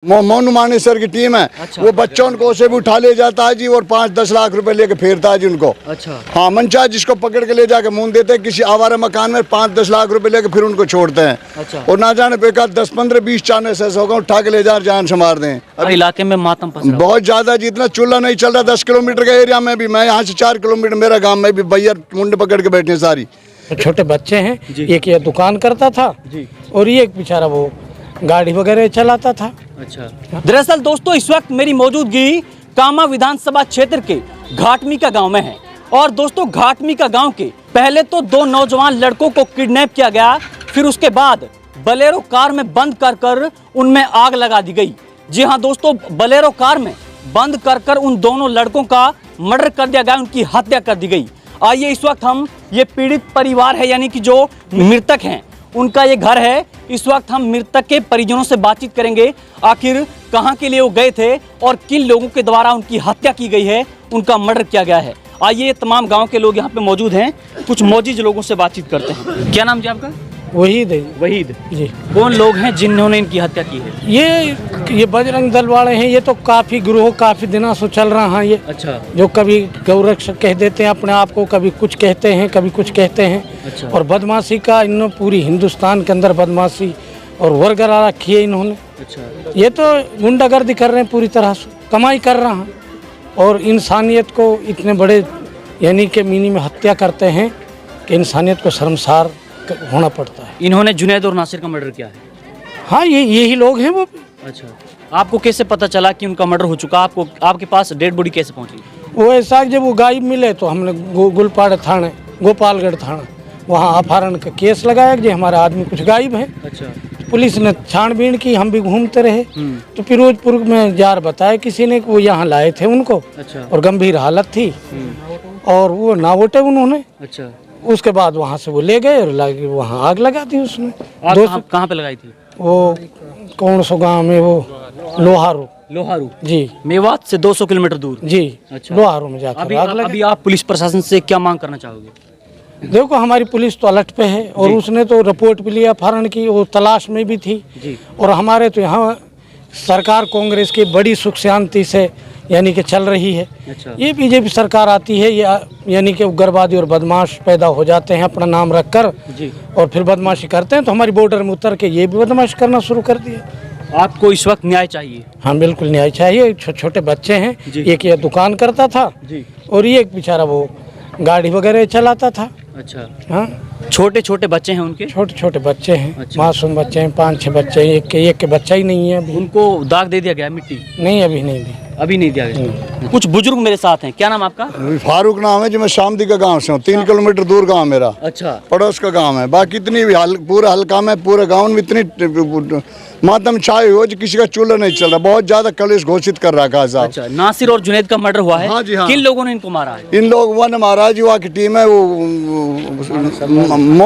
मोनू मानेसर की टीम है। अच्छा। वो बच्चों को से भी उठा ले जाता है जी और 5-10 लाख रुपए लेके फेरता है जी उनको। अच्छा। हाँ, मनचा जिसको पकड़ के ले जाके मुंह देते हैं किसी आवारा मकान में 5-10 लाख रुपए लेके फिर उनको छोड़ते हैं। अच्छा। और ना जाने बेकार 10-15-20 चांस ऐसा होगा उठा के ले जा जान से मार दें। अब इलाके में मातम पसरा हुआ। बहुत ज्यादा जी, इतना चूल्हा नहीं चल रहा 10 किलोमीटर के एरिया में भी। मैं यहाँ से 4 किलोमीटर मेरा गाँव में भी भैया मुंडे पकड़ के बैठे सारी। छोटे बच्चे हैं, एक ये दुकान करता था जी। और ये एक बेचारा वो गाड़ी वगैरह चलाता था। अच्छा। दरअसल दोस्तों इस वक्त मेरी मौजूदगी कामा विधानसभा क्षेत्र के घाटमी का गांव में है। और दोस्तों घाटमी का गांव के पहले तो 2 नौजवान लड़कों को किडनैप किया गया, फिर उसके बाद बलेरो कार में बंद कर उनमें आग लगा दी गई। जी हाँ दोस्तों, बलेरो कार में बंद कर उन दोनों लड़कों का मर्डर कर दिया गया, उनकी हत्या कर दी गई। आइए इस वक्त हम ये पीड़ित परिवार है यानी कि जो मृतक हैं उनका ये घर है, इस वक्त हम मृतक के परिजनों से बातचीत करेंगे। आखिर कहां के लिए वो गए थे और किन लोगों के द्वारा उनकी हत्या की गई है, उनका मर्डर किया गया है। आइए तमाम गांव के लोग यहाँ पे मौजूद हैं, कुछ मौजूद लोगों से बातचीत करते हैं। क्या नाम जी आपका? वहीद है वहीद जी। कौन लोग हैं जिन्होंने इनकी हत्या की है? ये बजरंग दल वाले हैं। ये तो काफी गिरोह काफी दिनों से चल रहा है ये। अच्छा। जो कभी गौरक्षक कह देते हैं अपने आप को, कभी कुछ कहते हैं, कभी कुछ कहते हैं। अच्छा। और बदमाशी का इन्होंने पूरी हिंदुस्तान के अंदर बदमाशी और वर्गरा रखी है इन्होंने। अच्छा। ये तो गुंडागर्दी कर रहे हैं, पूरी तरह से कमाई कर रहा है और इंसानियत को इतने बड़े यानी कि मीनी में हत्या करते हैं कि इंसानियत को शर्मसार होना पड़ता है। इन्होंने जुनैद और नासिर का मर्डर किया है? हाँ, यही लोग हैं वो। अच्छा। आपको कैसे पता चला कि उनका मर्डर हो चुका? आपको आपके पास डेड बॉडी कैसे पहुंची? वो ऐसा जब वो गायब मिले तो हमने गुलपाड़ थाने, गोपालगढ़ थाना, वहाँ अपहरण का केस लगाया कि हमारा आदमी कुछ गायब है। अच्छा। पुलिस ने छानबीन की, हम भी घूमते रहे तो फिरोजपुर में जार बताया किसी ने कि वो यहाँ लाए थे उनको। अच्छा। और गंभीर हालत थी और वो ना उठे उन्होंने। अच्छा। उसके बाद वहाँ से वो ले गए और वहाँ आग लगा दी उसने। आग कहाँ पे लगाई थी? वो कौन सा गांव में, वो लोहारू। लोहारू जी। मेवात से 200 किलोमीटर दूर। जी। अच्छा। लोहारू में जाकर आग लगी। अभी आप पुलिस प्रशासन से क्या मांग करना चाहोगे? देखो हमारी पुलिस तो अलर्ट पे है और उसने तो रिपोर्ट भी लिया अपहरण की, वो तलाश में भी थी जी। और हमारे तो यहाँ सरकार कांग्रेस की बड़ी सुख शांति से यानी कि चल रही है। अच्छा। ये बीजेपी सरकार आती है यानी कि उग्रवादी और बदमाश पैदा हो जाते हैं अपना नाम रखकर जी। और फिर बदमाशी करते हैं, तो हमारी बॉर्डर में उतर के ये भी बदमाशी करना शुरू कर दिया। आपको इस वक्त न्याय चाहिए? हाँ बिल्कुल न्याय चाहिए। छोटे बच्चे हैं, एक ये दुकान करता था जी। और ये एक बेचारा वो गाड़ी वगैरह चलाता था। अच्छा। हाँ, छोटे छोटे बच्चे हैं उनके? छोटे छोटे बच्चे हैं। अच्छा। मासूम बच्चे हैं, 5-6 बच्चे हैं। एक के बच्चा ही नहीं है अभी। उनको दाग दे दिया गया मिट्टी? नहीं, अभी नहीं दी। अभी नहीं दिया गया। कुछ बुजुर्ग मेरे साथ हैं, क्या नाम आपका? फारूक नाम है जी, मैं शामदी का गांव से हूँ, 3 किलोमीटर दूर गांव मेरा। अच्छा। पड़ोस का गांव है। बाकी इतनी पूरा हल्का में पूरे गांव में इतनी मातम छाए हो जो किसी का चूल्हा नहीं चल रहा। बहुत ज्यादा कलेश घोषित कर रखा है साहब। अच्छा। नासिर और जुनैद का मर्डर हुआ है? हाँ जी, हाँ। किन लोगों ने इनको मारा है? इन लोगों ने महाराज जी वहाँ की टीम है, वो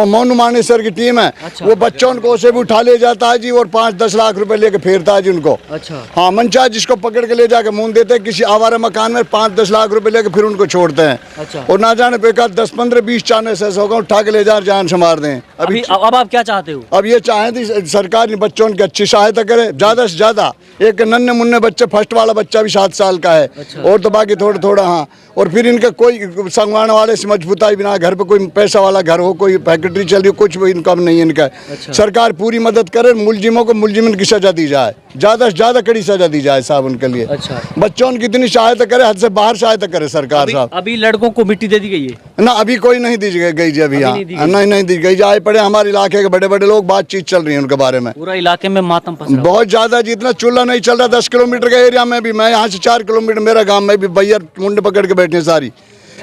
मोनू मानेसर की टीम है। अच्छा। वो बच्चों को से भी उठा ले जाता है जी और 5-10 लाख रुपए लेके फेरता है जी उनको। अच्छा। हाँ, मनचा जिसको पकड़ के ले जाके मुंह देते हैं किसी आवारा मकान में 5-10 लाख रुपए लेके फिर उनको छोड़ते हैं। अच्छा। और ना जाने बेकार 10-15-20 चांस ऐसा होगा उठा के ले जा जान से मार दें। अब आप क्या चाहते हो? अब ये चाहें थी सरकार इन बच्चों की अच्छी सहायता करे ज्यादा से ज्यादा। एक नन्हे मुन्ने बच्चे, फर्स्ट वाला बच्चा भी 7 साल का है। अच्छा। और तो बाकी थोड़ा थोड़ा। हाँ, और फिर इनका कोई संगवान वाले से मजबूताई बिना, घर पे कोई पैसा वाला घर हो, कोई फैक्ट्री चल रही हो, कुछ भी इनकम नहीं है इनका। अच्छा। सरकार पूरी मदद करे, मुलजिमों को मुलजिमन की सजा दी जाए, ज्यादा से ज्यादा कड़ी सजा दी जाए साहब उनके लिए। अच्छा। बच्चों की इतनी सहायता करे, हद से बाहर सहायता करे सरकार साहब। अभी लड़कों को मिट्टी दे दी गई है? ना, अभी कोई नहीं दी गई जी। अभी यहाँ नहीं दी गई। नहीं दी गई। आए पड़े हमारे इलाके के बड़े बड़े लोग, बातचीत चल रही है उनके बारे में। पूरा इलाके में मातम पसरा हुआ। बहुत ज्यादा जी, इतना चूल्हा नहीं चल रहा 10 किलोमीटर के एरिया में भी। मैं यहाँ से 4 किलोमीटर मेरा गांव में भी भैया मुंडे पकड़ के बैठे सारी।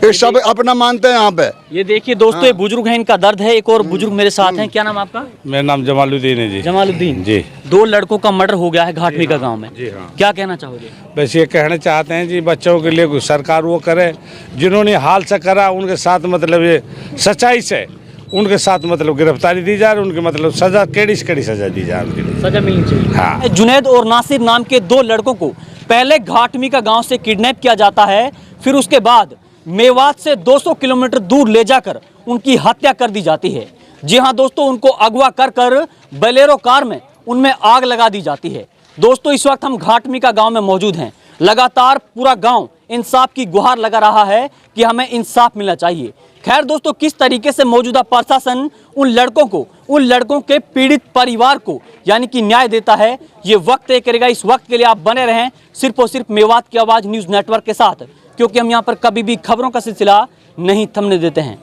एक सब अपना मानते हैं यहाँ पे। ये देखिए दोस्तों, ये बुजुर्ग हैं, इनका दर्द है। एक और बुजुर्ग मेरे साथ हैं, क्या नाम आपका? मेरा नाम जमालुद्दीन है जी। जमालुद्दीन जी। 2 लड़कों का मर्डर हो गया है घाटमी का गांव में। जी हाँ। क्या कहना चाहोगे? बस ये कहना चाहते हैं जी, बच्चों के लिए कुछ सरकार वो करे, जिन्होंने हाल से करा उनके साथ मतलब ये सच्चाई से उनके साथ मतलब गिरफ्तारी दी जाए, उनके मतलब सजा केड़ी से केड़ी सजा दी जाए उनके लिए। सजा मिलनी चाहिए। हाँ। जुनैद और नासिर नाम के 2 लड़कों को पहले घाटमी का गांव से किडनैप किया जाता है, फिर उसके बाद मेवात से 200 किलोमीटर दूर ले जाकर उनकी हत्या कर दी जाती है। जी हाँ दोस्तों, उनको अगवा कर बलेरो कार में उनमें आग लगा दी जाती है। दोस्तों इस वक्त हम घाटमिका गांव में मौजूद हैं। लगातार पूरा गांव इंसाफ की गुहार लगा रहा है कि हमें इंसाफ मिलना चाहिए। खैर दोस्तों, किस तरीके से मौजूदा प्रशासन उन लड़कों के पीड़ित परिवार को यानी कि न्याय देता है, ये वक्त तय करेगा। इस वक्त के लिए आप बने रहें सिर्फ और सिर्फ मेवात की आवाज़ न्यूज़ नेटवर्क के साथ, क्योंकि हम यहाँ पर कभी भी खबरों का सिलसिला नहीं थमने देते हैं।